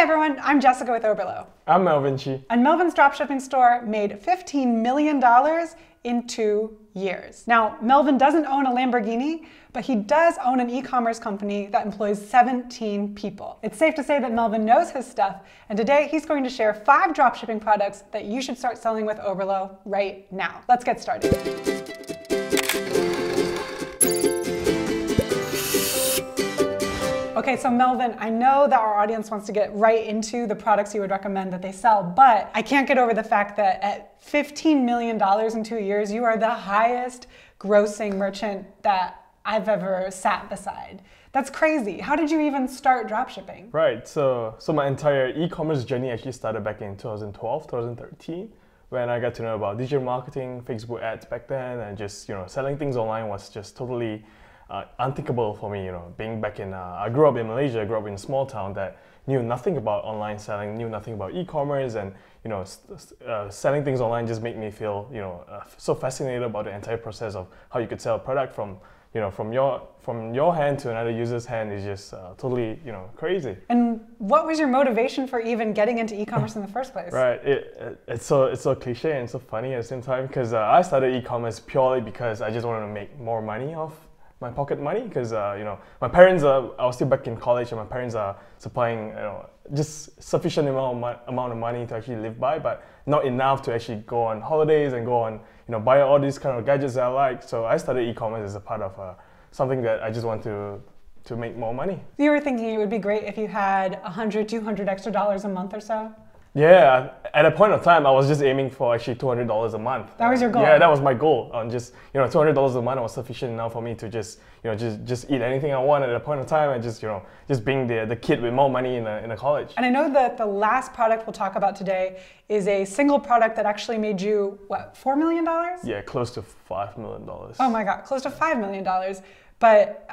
everyone, I'm Jessica with Oberlo. I'm Melvin. And Melvin's dropshipping store made $15 million in 2 years. Now, Melvin doesn't own a Lamborghini, but he does own an e-commerce company that employs 17 people. It's safe to say that Melvin knows his stuff, and today he's going to share 5 dropshipping products that you should start selling with Oberlo right now. Let's get started. Okay, so Melvin, I know that our audience wants to get right into the products you would recommend that they sell, but I can't get over the fact that at $15 million in 2 years, you are the highest grossing merchant that I've ever sat beside. That's crazy. How did you even start dropshipping? Right, so my entire e-commerce journey actually started back in 2012, 2013, when I got to know about digital marketing, Facebook ads back then, and just, selling things online was just totally unthinkable for me, being back in, I grew up in Malaysia, I grew up in a small town that knew nothing about online selling, knew nothing about e-commerce, and selling things online just made me feel, so fascinated about the entire process of how you could sell a product from your hand to another user's hand is just totally, crazy. And what was your motivation for even getting into e-commerce in the first place? Right, it's so cliche and so funny at the same time, because I started e-commerce purely because I just wanted to make more money off my pocket money, because my parents I was still back in college, and my parents are supplying just sufficient amount of money to actually live by, but not enough to actually go on holidays and go on buy all these kind of gadgets that I like. So I started e-commerce as a part of something that I just want to make more money. You were thinking it would be great if you had $100, $200 extra a month or so? Yeah, at a point of time, I was just aiming for actually $200 a month. That was your goal? Yeah, that was my goal. On just $200 a month was sufficient enough for me to just eat anything I want at a point of time, and just being the kid with more money in a college. And I know that the last product we'll talk about today is a single product that actually made you what, $4 million? Yeah, close to $5 million. Oh my God, close to $5 million. But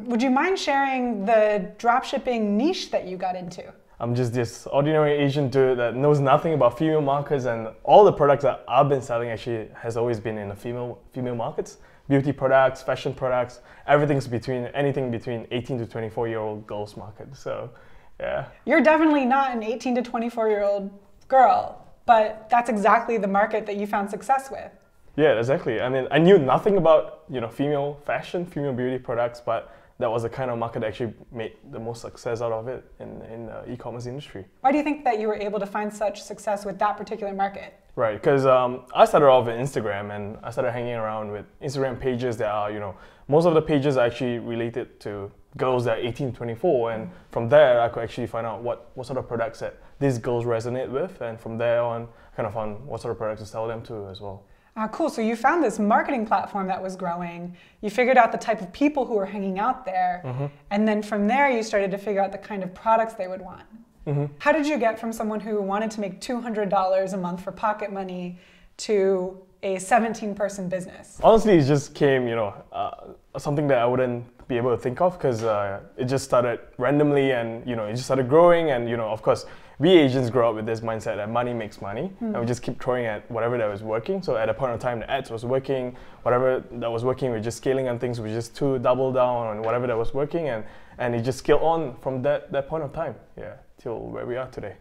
would you mind sharing the dropshipping niche that you got into? I'm just this ordinary Asian dude that knows nothing about female markets, and all the products that I've been selling actually has always been in the female markets. Beauty products, fashion products, anything between 18 to 24-year-old girls market. So, yeah. You're definitely not an 18 to 24-year-old girl, but that's exactly the market that you found success with. Yeah, exactly. I mean, I knew nothing about female fashion, female beauty products, but that was the kind of market that actually made the most success out of it in the e-commerce industry. Why do you think that you were able to find such success with that particular market? Right, because I started off with Instagram, and I started hanging around with Instagram pages that are, most of the pages are actually related to girls that are 18 to 24, and from there I could actually find out what sort of products that these girls resonate with, and from there on I kind of found what sort of products to sell them to as well. Cool, so you found this marketing platform that was growing, you figured out the type of people who were hanging out there, and then from there you started to figure out the kind of products they would want. How did you get from someone who wanted to make $200 a month for pocket money to a 17-person business? Honestly, it just came, something that I wouldn't be able to think of, because it just started randomly, and it just started growing, and of course, we Asians grow up with this mindset that money makes money, and we just keep throwing at whatever that was working. So at a point of time, the ads was working, whatever that was working, we're just scaling on things, we just double down on whatever that was working, and it just scaled on from that point of time, till where we are today.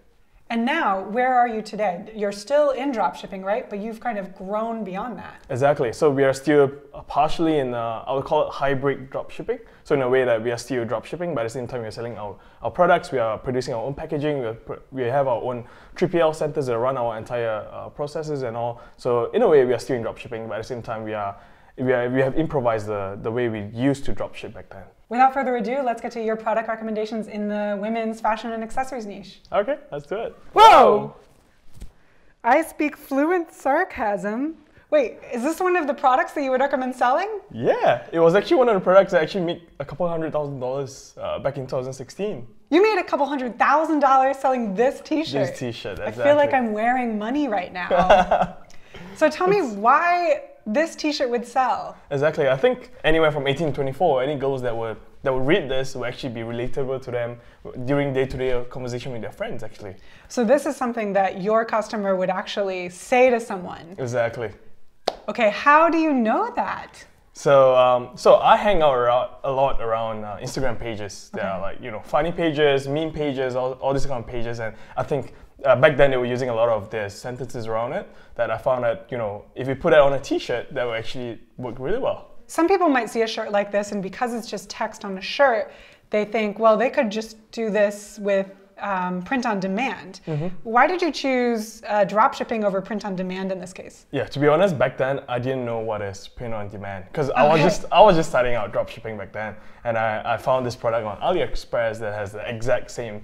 And now, where are you today? You're still in dropshipping, right? But you've kind of grown beyond that. Exactly. So we are still partially in, I would call it hybrid dropshipping. So in a way that we are still dropshipping, but at the same time we are selling our products, we are producing our own packaging, we have our own 3PL centers that run our entire processes and all. So in a way we are still in dropshipping, but at the same time we have improvised the way we used to dropship back then. Without further ado, let's get to your product recommendations in the women's fashion and accessories niche. Okay, let's do it. Whoa! I speak fluent sarcasm. Wait, is this one of the products that you would recommend selling? Yeah, it was actually one of the products that actually made a couple $100,000 back in 2016. You made a couple $100,000 selling this t-shirt. This t-shirt, exactly. I feel like I'm wearing money right now. So tell me why this t-shirt would sell. Exactly. I think anywhere from 18 to 24, any girls that would read this will actually be relatable to them during day-to-day conversation with their friends, actually. So this is something that your customer would actually say to someone. Exactly. Okay, how do you know that? So I hang out a lot around Instagram pages. There are like, funny pages, meme pages, all these kind of pages. And I think back then they were using a lot of the sentences around it that I found that, if you put it on a t-shirt, that would actually work really well. Some people might see a shirt like this, and because it's just text on a shirt, they think, well, they could just do this with print on demand. Why did you choose dropshipping over print on demand in this case? Yeah, to be honest, back then I didn't know what is print on demand because I was just starting out dropshipping back then, and I found this product on AliExpress that has the exact same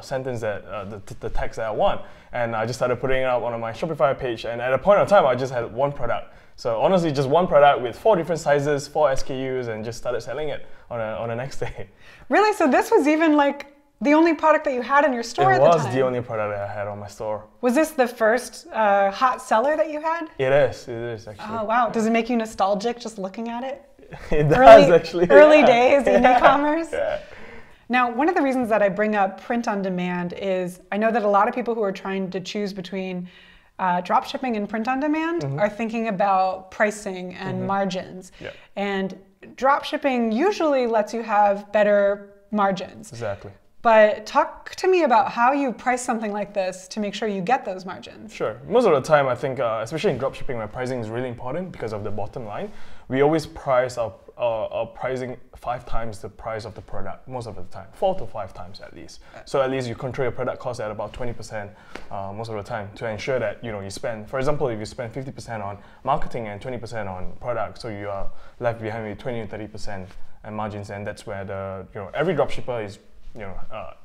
sentence that the text that I want, and I just started putting it up on my Shopify page. And at a point in time, I just had one product. So honestly, just one product with 4 different sizes, 4 SKUs, and just started selling it on the next day. Really? So this was even like the only product that you had in your store at the time? It was the only product that I had on my store. Was this the first hot seller that you had? It is actually. Oh wow, does it make you nostalgic just looking at it? It does actually. Early days in e-commerce? Yeah. Now, one of the reasons that I bring up print on demand is I know that a lot of people who are trying to choose between dropshipping and print on demand are thinking about pricing and margins. Yep. And dropshipping usually lets you have better margins. Exactly. But talk to me about how you price something like this to make sure you get those margins. Sure. Most of the time, I think, especially in dropshipping, where pricing is really important because of the bottom line, we always price our pricing 5 times the price of the product, most of the time, 4 to 5 times at least. So at least you control your product cost at about 20% most of the time to ensure that you spend, for example, if you spend 50% on marketing and 20% on product, so you are left behind with 20 and 30% margins, and that's where the every dropshipper is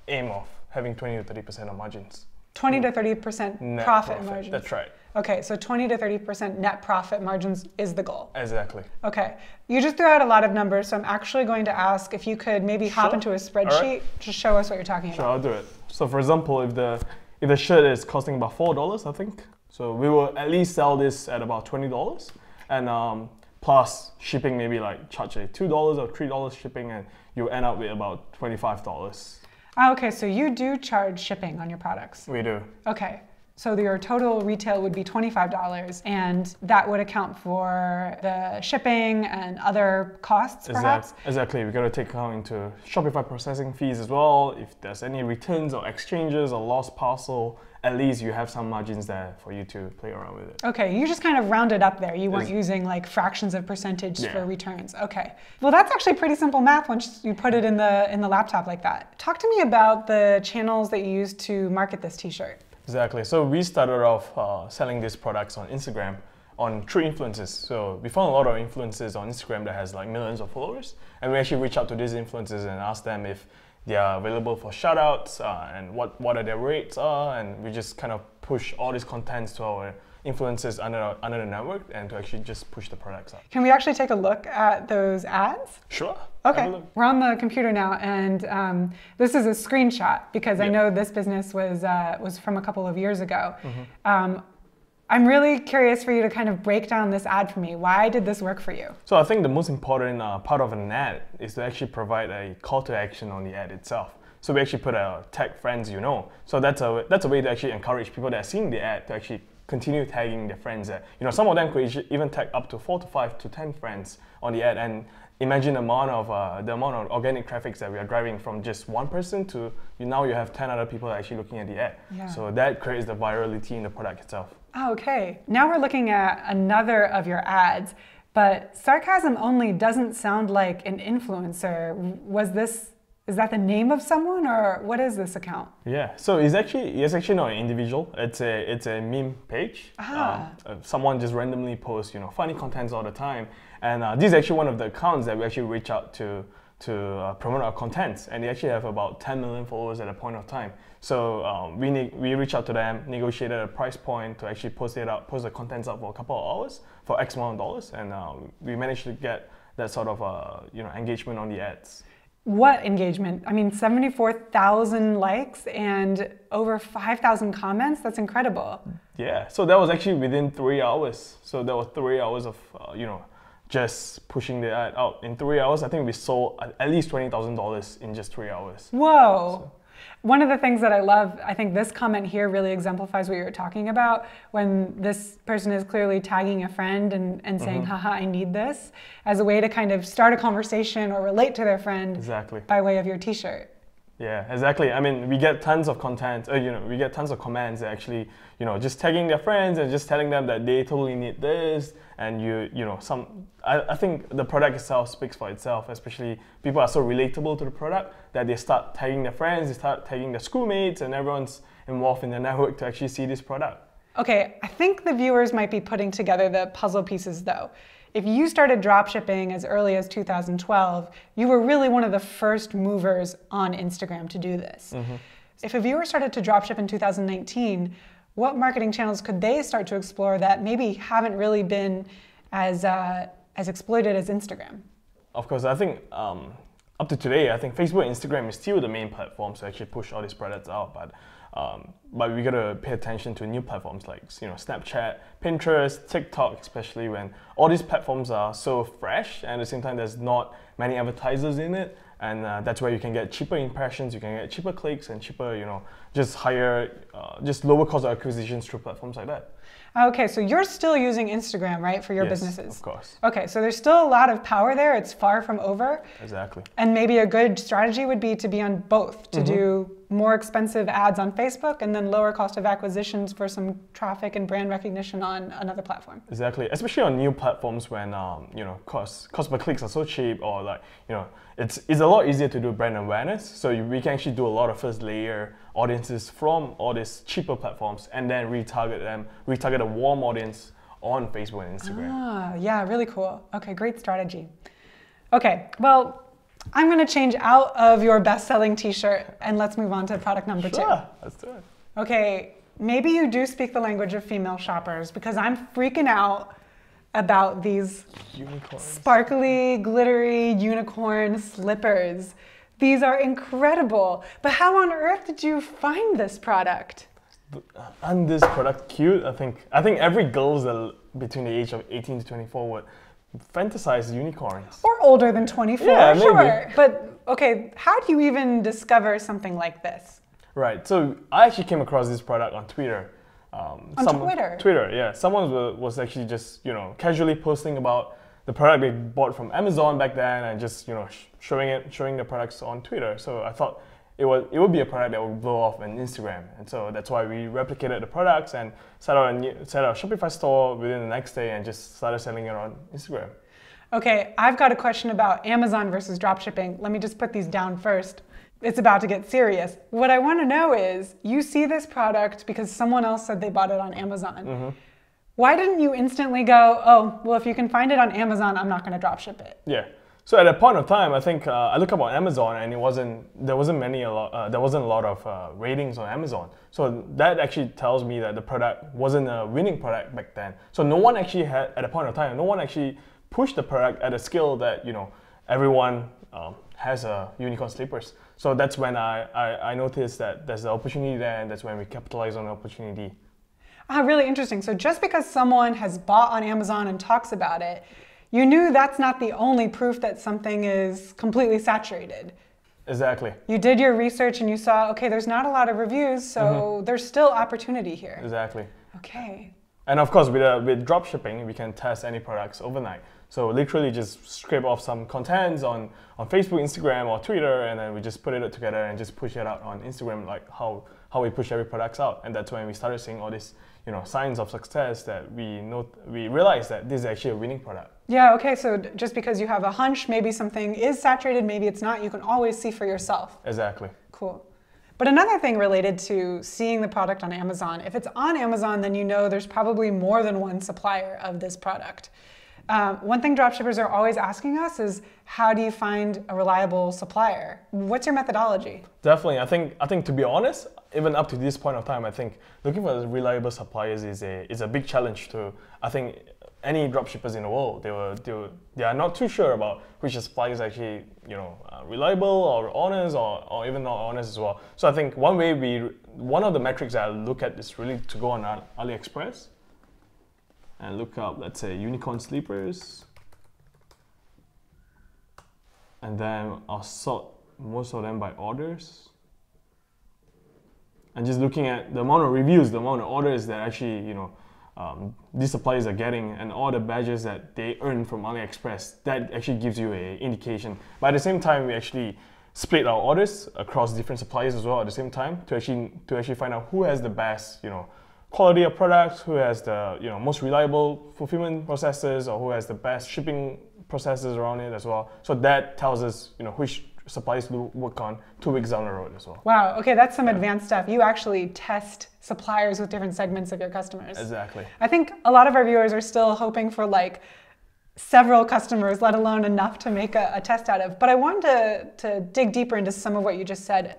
aim of having 20 to 30% of margins. 20 to 30% profit margins. That's right. Okay, so 20 to 30% net profit margins is the goal. Exactly. Okay, you just threw out a lot of numbers, so I'm actually going to ask if you could maybe hop into a spreadsheet to show us what you're talking about. Sure, I'll do it. So for example, if the shirt is costing about $4, I think, so we will at least sell this at about $20, and plus shipping, maybe like charge a $2 or $3 shipping, and you end up with about $25. Okay, so you do charge shipping on your products? We do. Okay, so your total retail would be $25, and that would account for the shipping and other costs, perhaps? Exactly. We've got to take account into Shopify processing fees as well. If there's any returns or exchanges or lost parcel, at least you have some margins there for you to play around with it. Okay, you just kind of rounded up there. You weren't using like fractions of percentage for returns. Okay, well that's actually pretty simple math once you put it in the laptop like that. Talk to me about the channels that you used to market this t-shirt. Exactly. So we started off selling these products on Instagram through influencers. So we found a lot of influencers on Instagram that has like millions of followers, and we actually reached out to these influencers and asked them if they are available for shoutouts and what are their rates are, and we just kind of push all these contents to our influencers under the network and to actually just push the products out. Can we actually take a look at those ads? Sure. Okay, we're on the computer now, and this is a screenshot because I know this business was from a couple of years ago. I'm really curious for you to kind of break down this ad for me. Why did this work for you? So I think the most important part of an ad is to actually provide a call to action on the ad itself. So we actually put a tag friends you know. So that's a way to actually encourage people that are seeing the ad to actually continue tagging their friends. Some of them could even tag up to 4 to 5 to 10 friends on the ad, and imagine the amount of organic traffic that we are driving from just one person to now you have 10 other people actually looking at the ad. Yeah. So that creates the virality in the product itself. Okay, now we're looking at another of your ads, but sarcasm only doesn't sound like an influencer. Is that the name of someone, or what is this account? Yeah, so it's actually not an individual. It's a meme page. Someone just randomly posts funny contents all the time, and this is actually one of the accounts that we actually reach out to promote our contents, and they actually have about 10 million followers at a point of time. So we reached out to them, negotiated a price point to actually post the contents up for a couple of hours for X amount of dollars, and we managed to get that sort of engagement on the ads. What engagement? I mean, 74,000 likes and over 5,000 comments. That's incredible. Yeah. So that was actually within 3 hours. So that was 3 hours of just pushing the ad out. In 3 hours, I think we sold at least $20,000 in just 3 hours. Whoa. One of the things that I love, I think this comment here really exemplifies what you're talking about, when this person is clearly tagging a friend and saying, haha, I need this, as a way to kind of start a conversation or relate to their friend by way of your t-shirt. Yeah, exactly. I mean, we get tons of content, we get tons of comments actually, just tagging their friends and just telling them that they totally need this. And I think the product itself speaks for itself, especially people are so relatable to the product that they start tagging their friends, they start tagging their schoolmates, and everyone's involved in the network to actually see this product. Okay, I think the viewers might be putting together the puzzle pieces though. If you started dropshipping as early as 2012, you were really one of the first movers on Instagram to do this. If a viewer started to dropship in 2019, what marketing channels could they start to explore that maybe haven't really been as exploited as Instagram? Of course, I think up to today, I think Facebook and Instagram is still the main platforms to actually push all these products out. But we gotta pay attention to new platforms like Snapchat, Pinterest, TikTok, especially when all these platforms are so fresh and at the same time there's not many advertisers in it, and that's where you can get cheaper impressions, you can get cheaper clicks and cheaper, just lower cost of acquisitions through platforms like that. Okay, so you're still using Instagram, right, for your businesses? Yes, of course. Okay, so there's still a lot of power there. It's far from over. Exactly. And maybe a good strategy would be to be on both, to do more expensive ads on Facebook and then lower cost of acquisitions for some traffic and brand recognition on another platform. Exactly, especially on new platforms when cost per clicks are so cheap, or it's a lot easier to do brand awareness. So we can actually do a lot of first layer audiences from all these cheaper platforms and then retarget a warm audience on Facebook and Instagram. Ah, yeah, really cool. Okay, great strategy. Okay, well, I'm going to change out of your best-selling t-shirt and let's move on to product number 2. Sure, let's do it. Okay, maybe you do speak the language of female shoppers, because I'm freaking out about these unicorns, sparkly, glittery unicorn slippers. These are incredible. But how on earth did you find this product? And this product cute? I think every girl between the age of 18 to 24 would fantasize unicorns. Or older than 24, yeah, sure. Maybe. But okay, how do you even discover something like this? Right, so I actually came across this product on Twitter. Twitter? Twitter, yeah. Someone was actually just, casually posting about the product they bought from Amazon back then and just, showing the products on Twitter. So I thought it would be a product that would blow off on Instagram. And so that's why we replicated the products and set out a Shopify store within the next day and just started selling it on Instagram. Okay, I've got a question about Amazon versus dropshipping. Let me just put these down first. It's about to get serious. What I want to know is, you see this product because someone else said they bought it on Amazon. Why didn't you instantly go, oh, well, if you can find it on Amazon, I'm not going to dropship it? Yeah. So at that point of time, I think I looked up on Amazon and there wasn't a lot of ratings on Amazon. So that actually tells me that the product wasn't a winning product back then. So no one actually had, at a point of time, no one actually pushed the product at a scale that everyone has unicorn slippers. So that's when I noticed that there's the opportunity there, and that's when we capitalize on the opportunity. Ah, really interesting. So just because someone has bought on Amazon and talks about it, you knew that's not the only proof that something is completely saturated. Exactly. You did your research and you saw, okay, there's not a lot of reviews, so there's still opportunity here. Exactly. Okay. And of course, with dropshipping, we can test any products overnight. So literally just scrape off some contents on Facebook, Instagram, or Twitter, and then we just put it together and just push it out on Instagram, like how we push every product out. And that's when we started seeing all these signs of success that we realized that this is actually a winning product. Yeah, okay, so just because you have a hunch, maybe something is saturated, maybe it's not, you can always see for yourself. Exactly. Cool. But another thing related to seeing the product on Amazon, if it's on Amazon, then you know there's probably more than one supplier of this product. One thing dropshippers are always asking us is, how do you find a reliable supplier? What's your methodology? Definitely, I think to be honest, even up to this point of time, I think looking for reliable suppliers is a big challenge to, I think, any dropshippers in the world. They are not too sure about which supplier is actually reliable or honest or even not honest as well. So I think one of the metrics I look at is really to go on AliExpress and look up, let's say, unicorn sleepers, and then I'll sort most of them by orders. and just looking at the amount of reviews, the amount of orders that actually, these suppliers are getting, and all the badges that they earn from AliExpress, that actually gives you an indication. But at the same time, we actually split our orders across different suppliers as well at the same time to actually find out who has the best, quality of products, who has the most reliable fulfillment processes, or who has the best shipping processes around it as well. So that tells us, which suppliers to work on 2 weeks down the road as well. Wow, okay, that's some advanced stuff. You actually test suppliers with different segments of your customers. Exactly. I think a lot of our viewers are still hoping for like several customers, let alone enough to make a test out of. But I wanted to dig deeper into some of what you just said.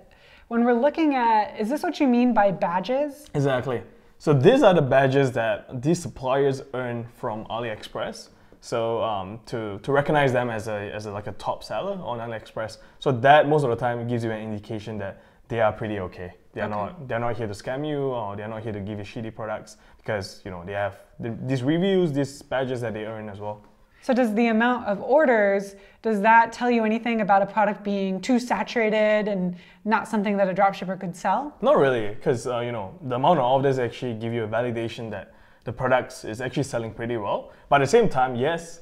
When we're looking at, is this what you mean by badges? Exactly. So these are the badges that these suppliers earn from AliExpress. So to recognize them as a top seller on AliExpress, so that most of the time gives you an indication that they are pretty okay. They're not here to scam you, or they're not here to give you shitty products, because they have these reviews, these badges that they earn as well. So does the amount of orders, does that tell you anything about a product being too saturated and not something that a dropshipper could sell? Not really, because the amount of orders actually give you a validation that the products is actually selling pretty well. But at the same time, yes,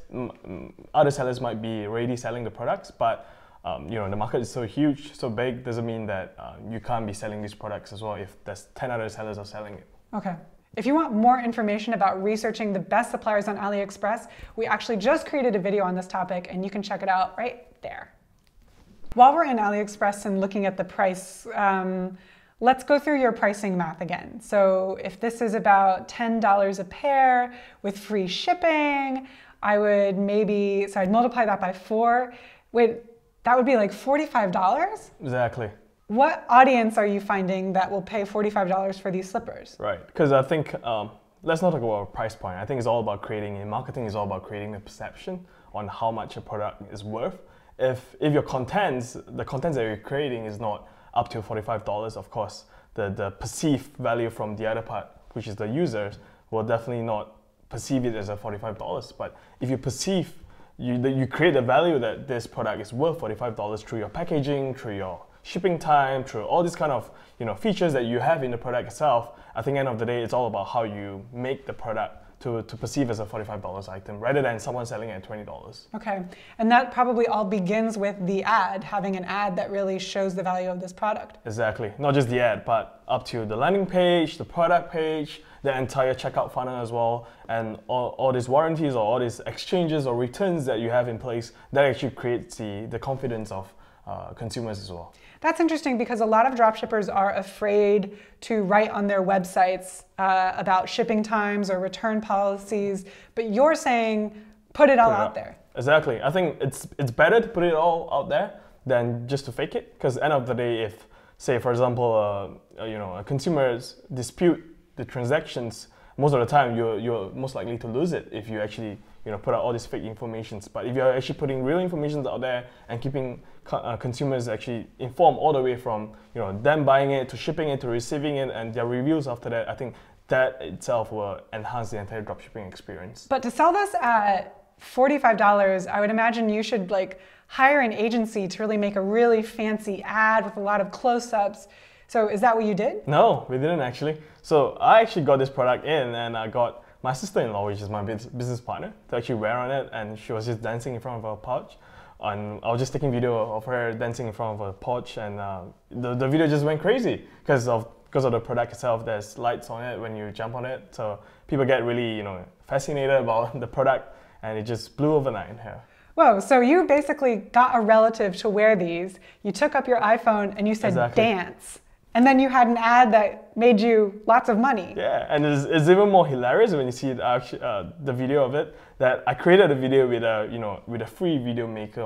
other sellers might be already selling the products, but the market is so huge, so big, doesn't mean that you can't be selling these products as well if there's 10 other sellers are selling it. Okay. If you want more information about researching the best suppliers on AliExpress, we actually just created a video on this topic, and you can check it out right there. While we're in AliExpress and looking at the price, let's go through your pricing math again. So if this is about $10 a pair with free shipping, I would I'd multiply that by 4. Wait, that would be like $45? Exactly. What audience are you finding that will pay $45 for these slippers? Right, because I think, let's not talk about price point. I think it's all about marketing is all about creating the perception on how much a product is worth. If your the contents that you're creating is not up to $45, of course, the perceived value from the other part, which is the users, will definitely not perceive it as a $45. But if you perceive, you create the value that this product is worth $45 through your packaging, through your shipping time, through all these kind of features that you have in the product itself. I think at the end of the day, it's all about how you make the product to perceive as a $45 item rather than someone selling it at $20. Okay, and that probably all begins with the ad, having an ad that really shows the value of this product. Exactly, not just the ad, but up to the landing page, the product page, the entire checkout funnel as well, and all these warranties or all these exchanges or returns that you have in place, that actually creates the confidence of consumers as well. That's interesting, because a lot of dropshippers are afraid to write on their websites about shipping times or return policies, but you're saying put it all out there. Exactly. I think it's better to put it all out there than just to fake it, because at the end of the day, if, say for example, a consumer's dispute the transactions, most of the time you're most likely to lose it if you actually put out all these fake informations. But if you're actually putting real information out there and keeping consumers actually informed all the way from them buying it to shipping it to receiving it and their reviews after that, I think that itself will enhance the entire dropshipping experience. But to sell this at $45, I would imagine you should hire an agency to really make a really fancy ad with a lot of close-ups. So is that what you did? No, we didn't actually. So I actually got this product in, and I got my sister-in-law, which is my business partner, to actually wear on it, and she was just dancing in front of her pouch. And I was just taking video of her dancing in front of her pouch, and the video just went crazy because of the product itself. There's lights on it when you jump on it, so people get really fascinated about the product, and it just blew overnight here. Whoa, so you basically got a relative to wear these, you took up your iPhone and you said dance. And then you had an ad that made you lots of money. Yeah, and it's even more hilarious when you see the video of it. That I created a video with a free video maker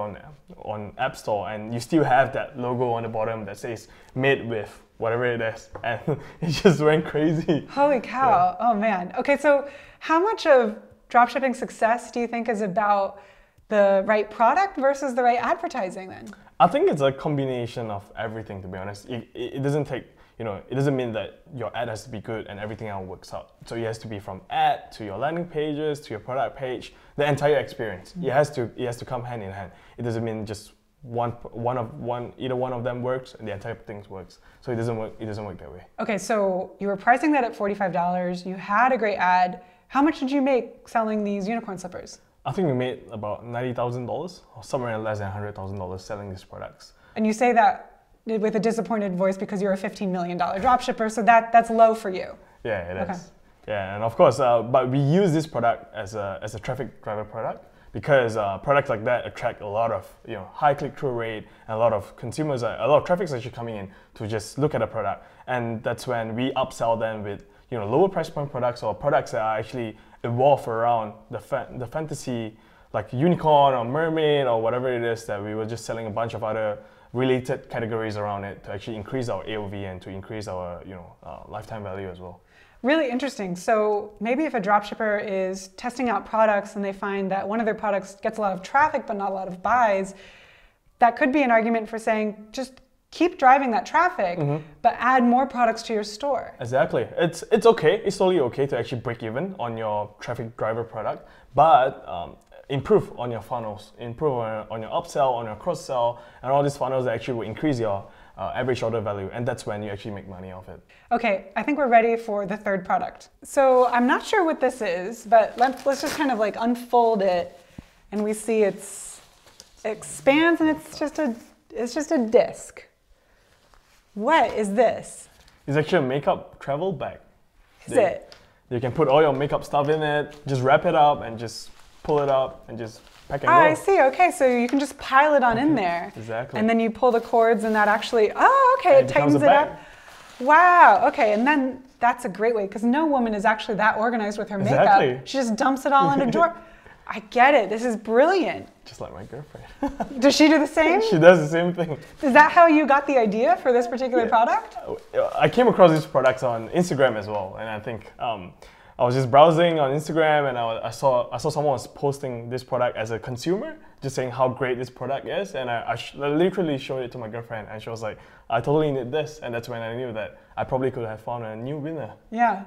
on App Store, and you still have that logo on the bottom that says "made with" whatever it is, and it just went crazy. Holy cow! Yeah. Oh man. Okay, so how much of dropshipping success do you think is about the right product versus the right advertising then? I think it's a combination of everything, to be honest. It doesn't take, it doesn't mean that your ad has to be good and everything else works out. So it has to be from ad to your landing pages to your product page, the entire experience. Mm-hmm. It has to come hand in hand. It doesn't mean just either one of them works and the entire thing works. So it doesn't work that way. Okay, so you were pricing that at $45. You had a great ad. How much did you make selling these unicorn slippers? I think we made about $90,000 or somewhere less than $100,000 selling these products. And you say that with a disappointed voice because you're a $15 million dropshipper, so that's low for you. Yeah, it is. Yeah, and of course, but we use this product as a traffic driver product because products like that attract a lot of high click-through rate and a lot of consumers, a lot of traffic is actually coming in to just look at a product, and that's when we upsell them with lower price point products or products that are actually evolve around the fantasy, like unicorn or mermaid or whatever it is, that we were just selling a bunch of other related categories around it to actually increase our AOV and to increase our lifetime value as well. Really interesting. So maybe if a dropshipper is testing out products and they find that one of their products gets a lot of traffic but not a lot of buys, that could be an argument for saying just keep driving that traffic, but add more products to your store. Exactly. It's okay. It's totally okay to actually break even on your traffic driver product, but improve on your funnels, improve on your upsell, on your cross sell, and all these funnels that actually will increase your average order value, and that's when you actually make money off it. Okay, I think we're ready for the third product. So I'm not sure what this is, but let's just kind of like unfold it, and we see it expands, and it's just a disc. What is this? It's actually a makeup travel bag. Is it? You can put all your makeup stuff in it, just wrap it up, and just pull it up, and just pack and go. I see. Okay, so you can just pile it on in there. Exactly. And then you pull the cords, and that actually, it tightens it up. Wow. Okay, and then that's a great way because no woman is actually that organized with her makeup. Exactly. She just dumps it all in a drawer. I get it. This is brilliant. Just like my girlfriend. Does she do the same? She does the same thing. Is that how you got the idea for this particular product? I came across these products on Instagram as well, and I think I was just browsing on Instagram, and I saw someone was posting this product as a consumer, just saying how great this product is, and I literally showed it to my girlfriend, and she was like, "I totally need this," and that's when I knew that I probably could have found a new winner. Yeah.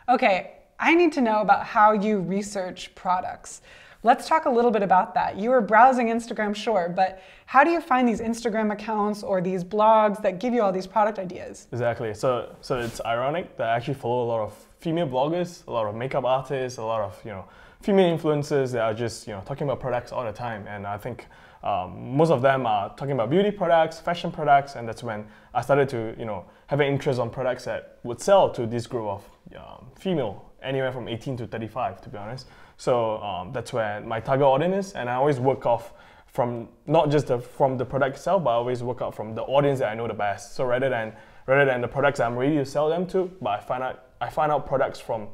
Okay, I need to know about how you research products. Let's talk a little bit about that. You were browsing Instagram, sure, but how do you find these Instagram accounts or these blogs that give you all these product ideas? Exactly. So it's ironic that I actually follow a lot of female bloggers, a lot of makeup artists, a lot of female influencers that are just talking about products all the time. And I think most of them are talking about beauty products, fashion products, and that's when I started to have an interest on products that would sell to this group of female, anywhere from 18 to 35, to be honest. So that's where my target audience is, and I always work off from not just from the product itself, but I always work out from the audience that I know the best. So rather than the products that I'm ready to sell them to, but I find out products from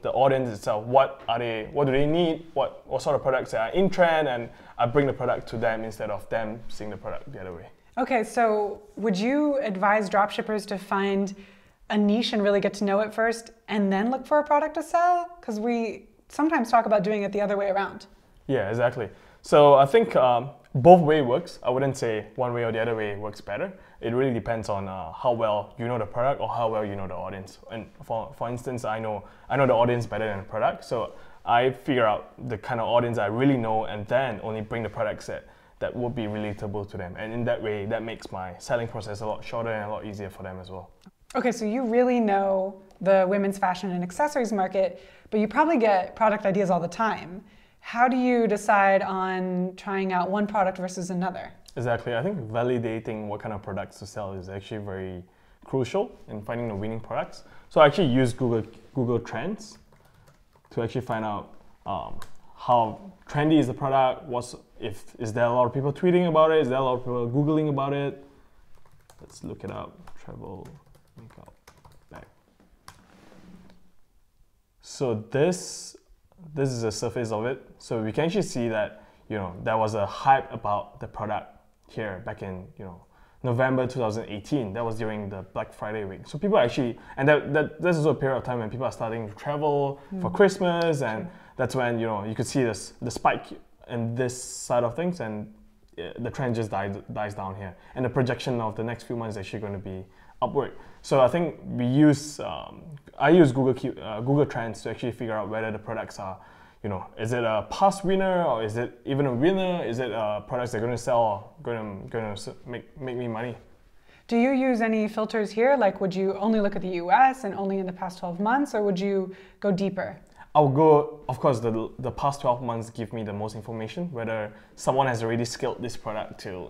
the audience itself. What do they need? What sort of products are in trend, and I bring the product to them instead of them seeing the product the other way. Okay, so would you advise dropshippers to find a niche and really get to know it first, and then look for a product to sell? Because we sometimes talk about doing it the other way around. Yeah, exactly. So I think both way works. I wouldn't say one way or the other way works better. It really depends on how well you know the product or how well you know the audience. And for instance, I know the audience better than the product, so I figure out the kind of audience I really know, and then only bring the products that would be relatable to them. And in that way, that makes my selling process a lot shorter and a lot easier for them as well. Okay, so you really know the women's fashion and accessories market, but you probably get product ideas all the time. How do you decide on trying out one product versus another? Exactly. I think validating what kind of products to sell is actually very crucial in finding the winning products. So I actually use Google Trends to actually find out how trendy is the product, is there a lot of people tweeting about it, is there a lot of people Googling about it. Let's look it up. Travel makeup bag. So this is the surface of it. So we can actually see that there was a hype about the product here back in November 2018. That was during the Black Friday week. So people actually, and that's also a period of time when people are starting to travel for Christmas, and that's when you could see the spike in this side of things, and the trend just dies down here, and the projection of the next few months is actually going to be upward. So I think I use Google Trends to actually figure out whether the products are is it a past winner or is it even a winner? Is it products that are going to sell or going to make me money? Do you use any filters here? Like, would you only look at the US and only in the past 12 months, or would you go deeper? I'll go, of course, the past 12 months give me the most information, whether someone has already scaled this product to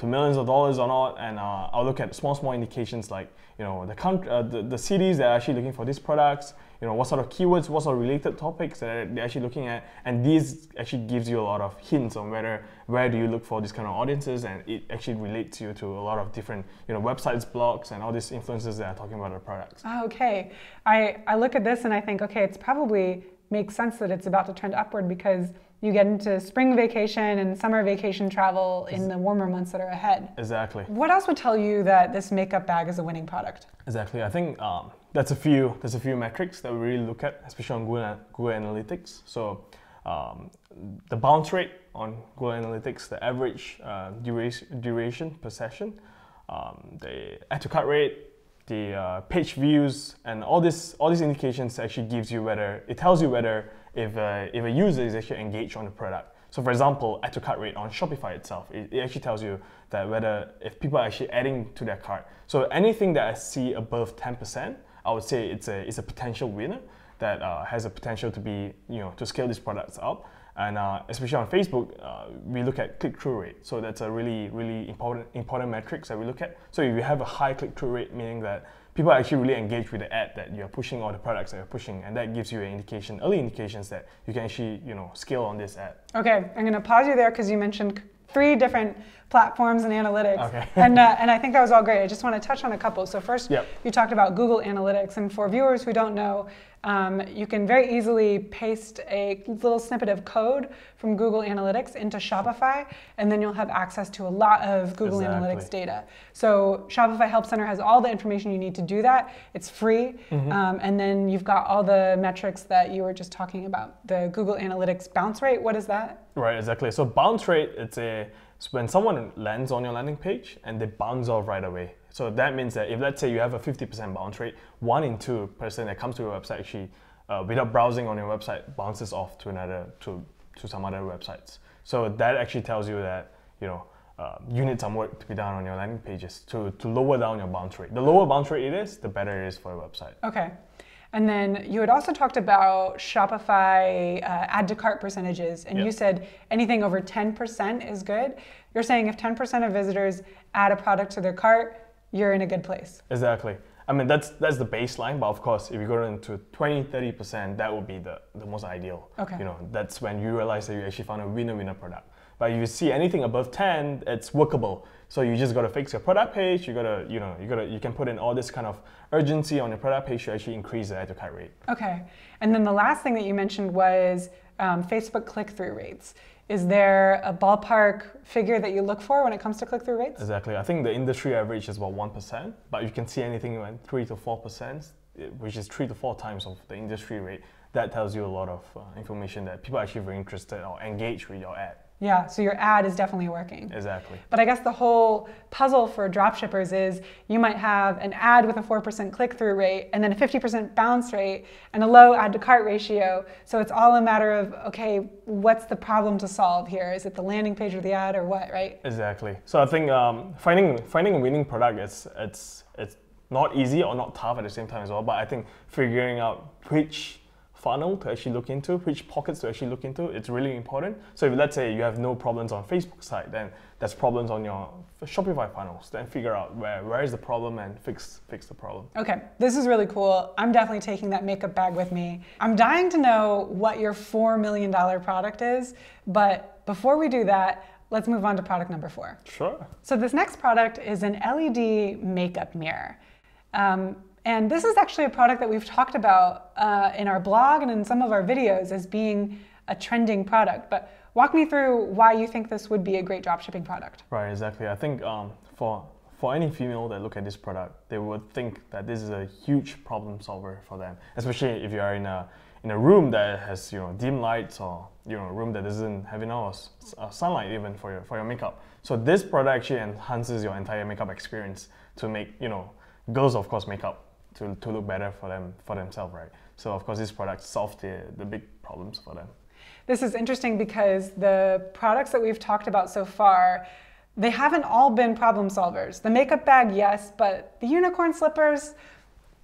millions of dollars or not, and I'll look at small indications like, the cities that are actually looking for these products, what sort of keywords, what sort of related topics that they're actually looking at, and these actually gives you a lot of hints on where do you look for these kind of audiences, and it actually relates you to a lot of different websites, blogs, and all these influencers that are talking about the products. Oh, okay, I look at this and I think, okay, it's probably makes sense that it's about to trend upward because you get into spring vacation and summer vacation travel in the warmer months that are ahead. Exactly. What else would tell you that this makeup bag is a winning product? Exactly. I think there's a few metrics that we really look at, especially on Google Analytics. So the bounce rate on Google Analytics, the average duration per session, the add to cart rate, the page views, and all these indications actually tells you whether if a user is actually engaged on the product. So for example, add to cart rate on Shopify itself, it actually tells you that if people are actually adding to their cart. So anything that I see above 10%, I would say it's a potential winner that has a potential to be to scale these products up. And especially on Facebook, we look at click-through rate. So that's a really important metrics that we look at. So if you have a high click-through rate, meaning that people are actually really engaged with the ad that you're pushing or the products that you're pushing, and that gives you early indications that you can actually scale on this ad. Okay, I'm going to pause you there because you mentioned 3 different platforms and analytics. Okay. and I think that was all great. I just want to touch on a couple. So first, Yep. You talked about Google Analytics, and for viewers who don't know, you can very easily paste a little snippet of code from Google Analytics into Shopify, and then you'll have access to a lot of Google Analytics data. So Shopify Help Center has all the information you need to do that. It's free, and then you've got all the metrics that you were just talking about. The Google Analytics bounce rate, what is that? Right, exactly. So bounce rate, it's when someone lands on your landing page and they bounce off right away. So that means that if, let's say, you have a 50% bounce rate, 1 in 2 person that comes to your website actually, without browsing on your website, bounces off to some other websites. So that actually tells you that you need some work to be done on your landing pages to lower down your bounce rate. The lower bounce rate it is, the better it is for your website. Okay. And then you had also talked about Shopify add to cart percentages, and you said anything over 10% is good. You're saying if 10% of visitors add a product to their cart, you're in a good place. Exactly. I mean, that's the baseline, but of course, if you go into 20-30%, that would be the most ideal. Okay. That's when you realize that you actually found a winner product. But if you see anything above 10, it's workable. So you just gotta fix your product page. You can put in all this kind of urgency on your product page to actually increase the add to cart rate. Okay. And then the last thing that you mentioned was Facebook click-through rates. Is there a ballpark figure that you look for when it comes to click-through rates? Exactly. I think the industry average is about 1%, but you can see anything like 3 to 4%, which is 3 to 4 times of the industry rate. That tells you a lot of information that people are actually very interested or engaged with your ad. Yeah, so your ad is definitely working. Exactly. But I guess the whole puzzle for dropshippers is you might have an ad with a 4% click-through rate and then a 50% bounce rate and a low add to cart ratio. So it's all a matter of, okay, what's the problem to solve here? Is it the landing page or the ad or what, right? Exactly. So I think finding a winning product, it's not easy or not tough at the same time as well, but I think figuring out which funnel to actually look into, which pockets to actually look into, it's really important. So if let's say you have no problems on Facebook side, then there's problems on your Shopify funnels, then figure out where is the problem and fix the problem. Okay, this is really cool. I'm definitely taking that makeup bag with me. I'm dying to know what your $4 million product is, but before we do that, let's move on to product number 4. Sure. So this next product is an LED makeup mirror. And this is actually a product that we've talked about in our blog and in some of our videos as being a trending product. But walk me through why you think this would be a great dropshipping product. Right, exactly. I think for any female that look at this product, they would think that this is a huge problem solver for them, especially if you are in a room that has dim lights or a room that doesn't have enough sunlight even for your makeup. So this product actually enhances your entire makeup experience to make girls of course makeup to look better for themselves, right? So of course, these products solve the big problems for them. This is interesting because the products that we've talked about so far, they haven't all been problem solvers. The makeup bag, yes, but the unicorn slippers,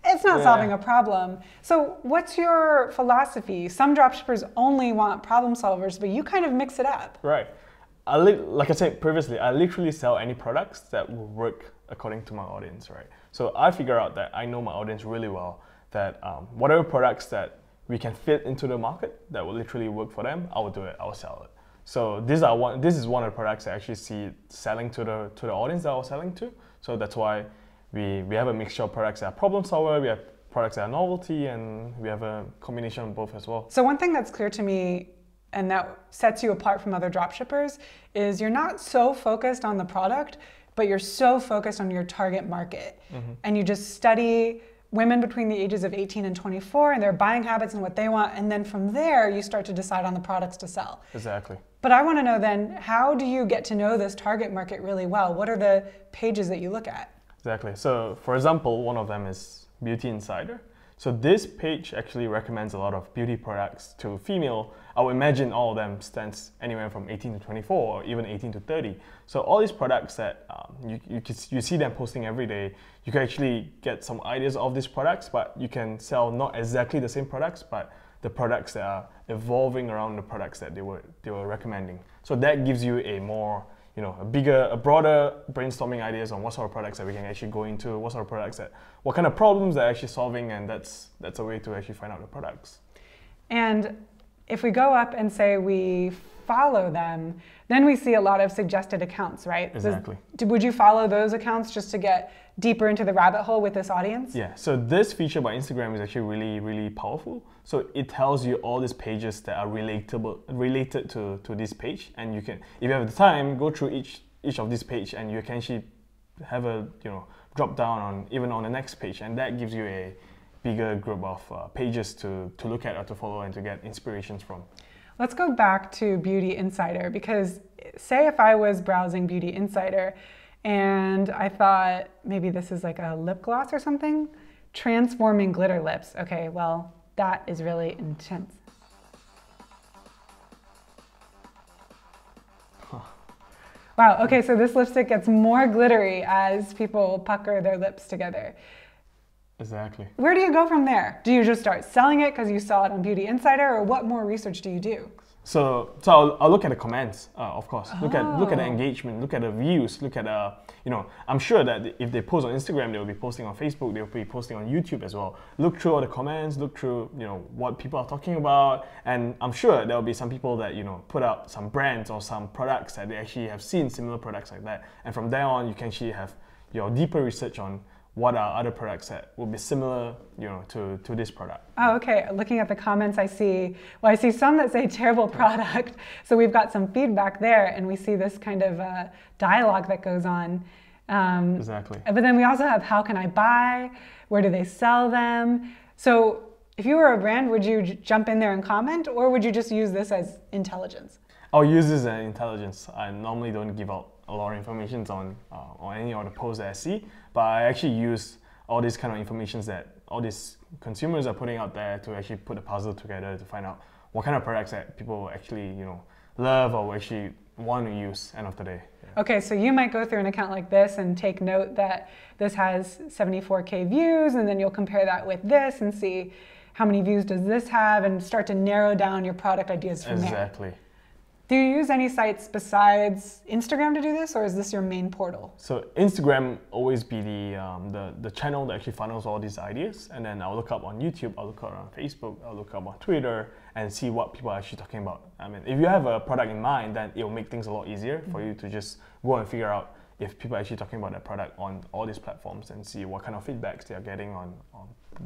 it's not solving a problem. So what's your philosophy? Some dropshippers only want problem solvers, but you kind of mix it up. Right. Like I said previously, I literally sell any products that will work according to my audience, right? So I figure out that I know my audience really well, that whatever products that we can fit into the market that will literally work for them, I will do it, I will sell it. So this is one of the products I actually see selling to the audience that I was selling to. So that's why we have a mixture of products that are problem solver, we have products that are novelty, and we have a combination of both as well. So one thing that's clear to me and that sets you apart from other dropshippers is you're not so focused on the product, but you're so focused on your target market. And you just study women between the ages of 18 and 24 and their buying habits and what they want, and then from there you start to decide on the products to sell. Exactly. But I want to know then, how do you get to know this target market really well? What are the pages that you look at? Exactly. So for example, one of them is Beauty Insider. So this page actually recommends a lot of beauty products to female. I would imagine all of them stands anywhere from 18 to 24 or even 18 to 30. So all these products that you see them posting every day, you can actually get some ideas of these products, but you can sell not exactly the same products, but the products that are evolving around the products that they were recommending. So that gives you a more, a broader brainstorming ideas on what sort of products that we can actually go into, what sort of products what kind of problems they're actually solving, and that's a way to actually find out the products. And if we go up and say we follow them, then we see a lot of suggested accounts, right? Exactly. Would you follow those accounts just to get deeper into the rabbit hole with this audience? Yeah, so this feature by Instagram is actually really, really powerful. So it tells you all these pages that are related to this page, and you can, if you have the time, go through each of these pages, and you can actually have a drop down on even on the next page, and that gives you a bigger group of pages to look at or to follow and to get inspirations from. Let's go back to Beauty Insider, because say if I was browsing Beauty Insider and I thought maybe this is like a lip gloss or something, transforming glitter lips. Okay, well, that is really intense. Wow, okay, so this lipstick gets more glittery as people pucker their lips together. Exactly. Where do you go from there? Do you just start selling it because you saw it on Beauty Insider, or what more research do you do? So I'll look at the comments, of course. Look at the engagement, look at the views, look at I'm sure that if they post on Instagram, they'll be posting on Facebook, they'll be posting on YouTube as well. Look through all the comments, look through what people are talking about, and I'm sure there'll be some people that put out some brands or some products that they actually have seen similar products like that, and from there on you can actually have your deeper research on what are other products that will be similar, to this product. Oh, okay. Looking at the comments, I see some that say terrible product. So we've got some feedback there, and we see this kind of dialogue that goes on. Exactly. But then we also have, how can I buy? Where do they sell them? So if you were a brand, would you jump in there and comment, or would you just use this as intelligence? I'll use this as intelligence. I normally don't give out a lot of information on any of the posts that I see, but I actually use all this kind of information that all these consumers are putting out there to actually put a puzzle together to find out what kind of products that people actually love or actually want to use end of the day. Yeah. Okay, so you might go through an account like this and take note that this has 74K views, and then you'll compare that with this and see how many views does this have, and start to narrow down your product ideas from there. Exactly. Do you use any sites besides Instagram to do this, or is this your main portal? So Instagram always be the channel that actually funnels all these ideas, and then I'll look up on YouTube, I'll look up on Facebook, I'll look up on Twitter, and see what people are actually talking about. I mean, if you have a product in mind, then it'll make things a lot easier for you to just go and figure out if people are actually talking about that product on all these platforms, and see what kind of feedbacks they are getting on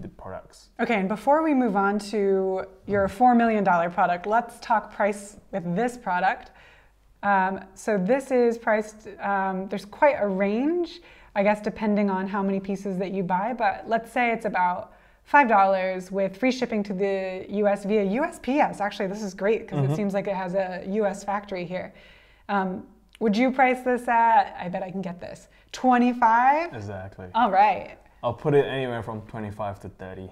the products. Okay, and before we move on to your $4 million product, let's talk price with this product. So this is priced, there's quite a range, I guess, depending on how many pieces that you buy, but let's say it's about $5 with free shipping to the US via USPS. Actually, this is great because it seems like it has a US factory here. Would you price this at, I bet I can get this, 25? Exactly. All right. I'll put it anywhere from 25 to 30.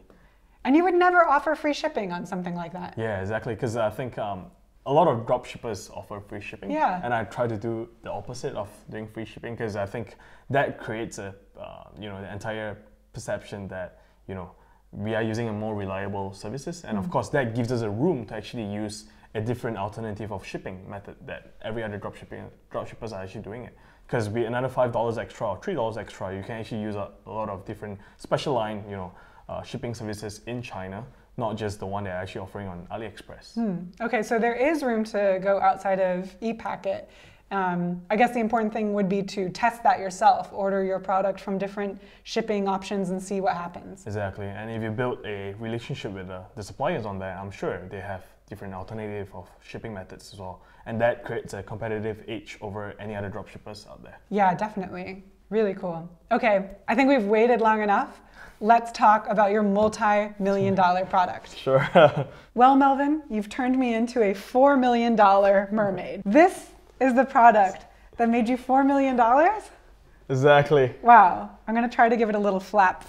And you would never offer free shipping on something like that. Yeah, exactly. Because I think a lot of dropshippers offer free shipping. Yeah. And I try to do the opposite of doing free shipping because I think that creates a, the entire perception that, we are using a more reliable services. And of course, that gives us a room to actually use a different alternative of shipping method that every other dropshippers are actually doing it. Because with another $5 extra or $3 extra, you can actually use a lot of different special line, shipping services in China, not just the one they're actually offering on AliExpress. Okay, so there is room to go outside of ePacket. I guess the important thing would be to test that yourself, order your product from different shipping options and see what happens. Exactly, and if you build a relationship with the suppliers on there, I'm sure they have different alternative of shipping methods as well. And that creates a competitive edge over any other dropshippers out there. Yeah, definitely. Really cool. Okay, I think we've waited long enough. Let's talk about your multi-million-dollar product. Sure. Well, Melvin, you've turned me into a $4 million mermaid. This is the product that made you $4 million? Exactly. Wow. I'm going to try to give it a little flap.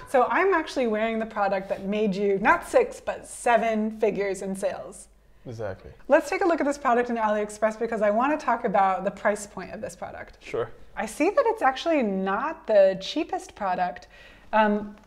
So I'm actually wearing the product that made you not 6, but 7 figures in sales. Exactly. Let's take a look at this product in AliExpress because I want to talk about the price point of this product. Sure. I see that it's actually not the cheapest product.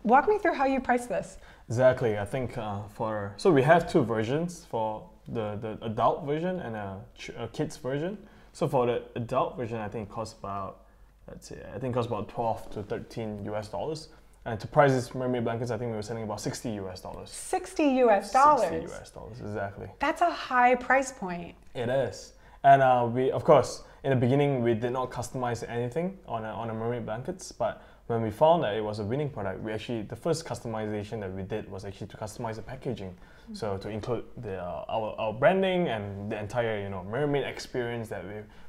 Walk me through how you price this. Exactly. I think so we have 2 versions for the adult version and a kids version. So for the adult version, I think it costs about, it costs about 12 to 13 US dollars. And to price this mermaid blankets, I think we were selling about 60 US dollars. 60 US dollars? 60 US dollars, exactly. That's a high price point. It is. And we, of course, in the beginning, we did not customize anything on a mermaid blankets, but when we found that it was a winning product, the first customization that we did was actually to customize the packaging. So to include our branding and the entire mermaid experience that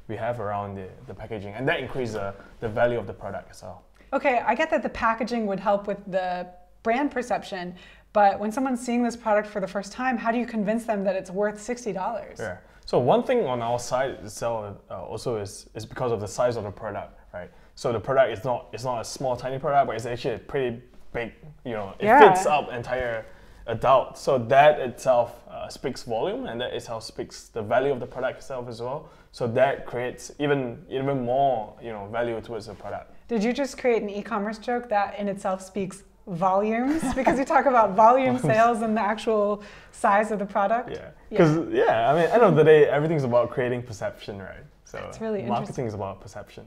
we have around the packaging, and that increased the value of the product as well. Okay, I get that the packaging would help with the brand perception, but when someone's seeing this product for the first time, how do you convince them that it's worth $60? Yeah. So one thing on our side itself also is because of the size of the product, right? So the product is not a small tiny product, but it's actually a pretty big. It fits up entire adult. So that itself speaks volume, and that itself speaks the value of the product itself as well. So that creates even more value towards the product. Did you just create an e-commerce joke that in itself speaks volumes? Because you talk about volume sales and the actual size of the product. Yeah. Because I mean, at the end of the day, everything's about creating perception, right? So that's really marketing is about perception.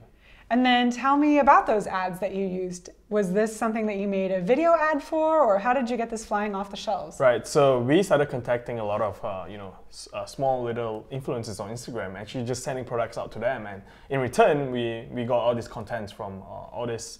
And then tell me about those ads that you used. Was this something that you made a video ad for, or how did you get this flying off the shelves? Right, so we started contacting a lot of small little influencers on Instagram, actually just sending products out to them, and in return we got all this content from all this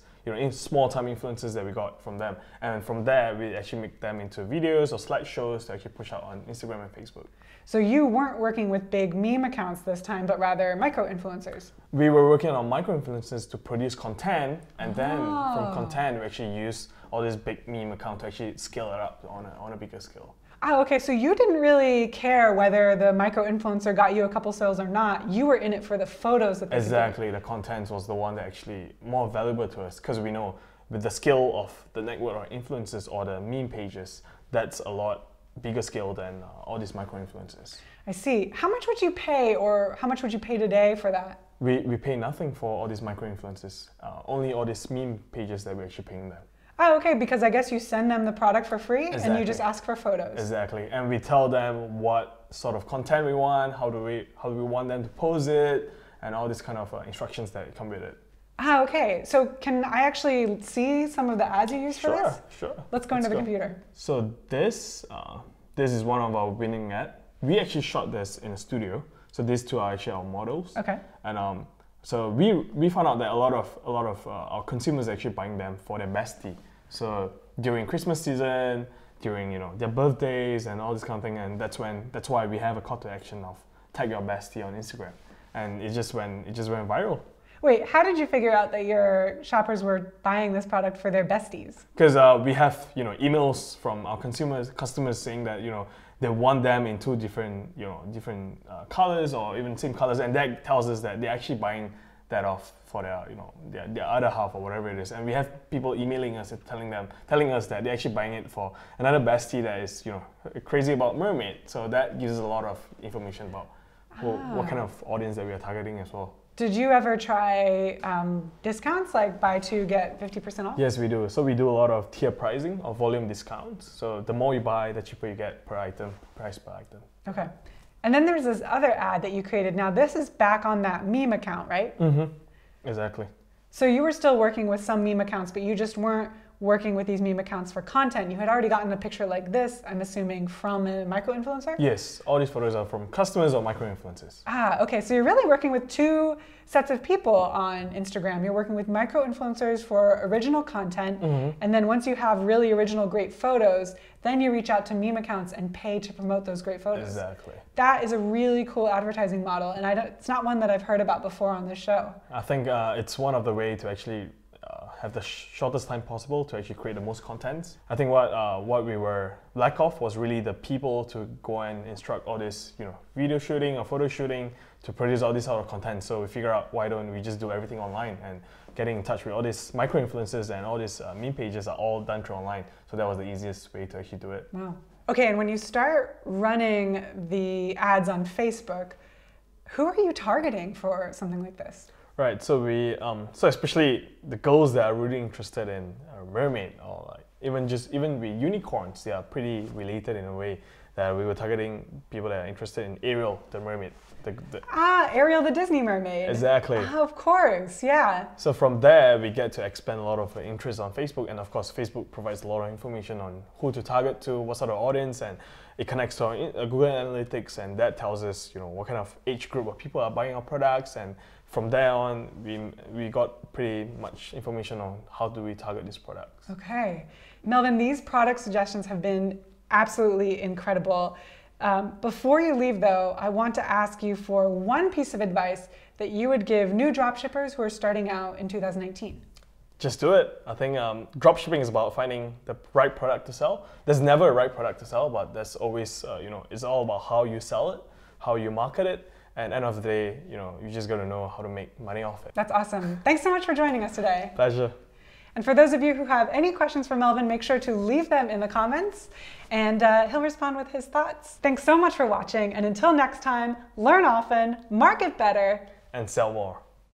small time influencers that we got from them, and from there we actually make them into videos or slideshows to actually push out on Instagram and Facebook. So you weren't working with big meme accounts this time, but rather micro-influencers. We were working on micro-influencers to produce content, and then from content we actually use all this big meme account to actually scale it up on a bigger scale. Oh, okay, so you didn't really care whether the micro-influencer got you a couple sales or not. You were in it for the photos that they Exactly, the content was the one that actually more valuable to us, because we know with the scale of the network or influencers or the meme pages, that's a lot bigger scale than all these micro-influencers. I see. How much would you pay, or how much would you pay today for that? We pay nothing for all these micro-influencers, only all these meme pages that we're actually paying them. Oh, okay, because I guess you send them the product for free. Exactly. And you just ask for photos. Exactly, and we tell them what sort of content we want, how do we want them to pose it, and all these kind of instructions that come with it. Ah, okay. So can I actually see some of the ads you use for this? Sure. Let's go into the computer. So this is one of our winning ad. We actually shot this in a studio. So these two are actually our models. Okay. And so we found out that a lot of our consumers are actually buying them for their bestie. So during Christmas season, during their birthdays and all this kind of thing, and that's why we have a call to action of tag your bestie on Instagram, and it just went viral. Wait, how did you figure out that your shoppers were buying this product for their besties? Because we have emails from our customers saying that they want them in two different colors or even same colors, and that tells us that they're actually buying that off for their, their other half or whatever it is. And we have people emailing us and telling us that they're actually buying it for another bestie that is, crazy about mermaid. So that gives us a lot of information about what kind of audience that we are targeting as well. Did you ever try discounts, like buy two, get 50% off? Yes, we do. So we do a lot of tier pricing or volume discounts. So the more you buy, the cheaper you get per item, price per item. Okay. And then there's this other ad that you created. Now this is back on that meme account, right? Mm-hmm. Exactly. So you were still working with some meme accounts, but you just weren't working with these meme accounts for content. You had already gotten a picture like this, I'm assuming, from a micro-influencer? Yes, all these photos are from customers or micro-influencers. Ah, okay, so you're really working with two sets of people on Instagram. You're working with micro-influencers for original content, and then once you have really original great photos, then you reach out to meme accounts and pay to promote those great photos. Exactly. That is a really cool advertising model, and it's not one that I've heard about before on this show. I think it's one of the ways to actually have the shortest time possible to actually create the most content. I think what we were lack of was really the people to go and instruct all this, video shooting or photo shooting to produce all this sort of content. So we figure out, why don't we just do everything online, and getting in touch with all these micro-influencers and all these meme pages are all done through online. So that was the easiest way to actually do it. Wow. Okay, and when you start running the ads on Facebook, who are you targeting for something like this? Right, so we, so especially the girls that are really interested in mermaid, or like even with unicorns, they are pretty related in a way, that we were targeting people that are interested in Ariel, the mermaid. Ariel, the Disney mermaid. Exactly. Oh, of course, yeah. So from there, we get to expand a lot of interest on Facebook, and of course, Facebook provides a lot of information on who to target to, what sort of audience, and it connects to our Google Analytics, and that tells us, what kind of age group of people are buying our products, and from there on, we got pretty much information on how do we target these products. Okay. Melvin, these product suggestions have been absolutely incredible. Before you leave though, I want to ask you for one piece of advice that you would give new dropshippers who are starting out in 2019. Just do it. I think dropshipping is about finding the right product to sell. There's never a right product to sell, but there's always, it's all about how you sell it, how you market it, and end of the day, you just got to know how to make money off it. That's awesome. Thanks so much for joining us today. Pleasure. And for those of you who have any questions for Melvin, make sure to leave them in the comments, and he'll respond with his thoughts. Thanks so much for watching, and until next time, learn often, market better, and sell more.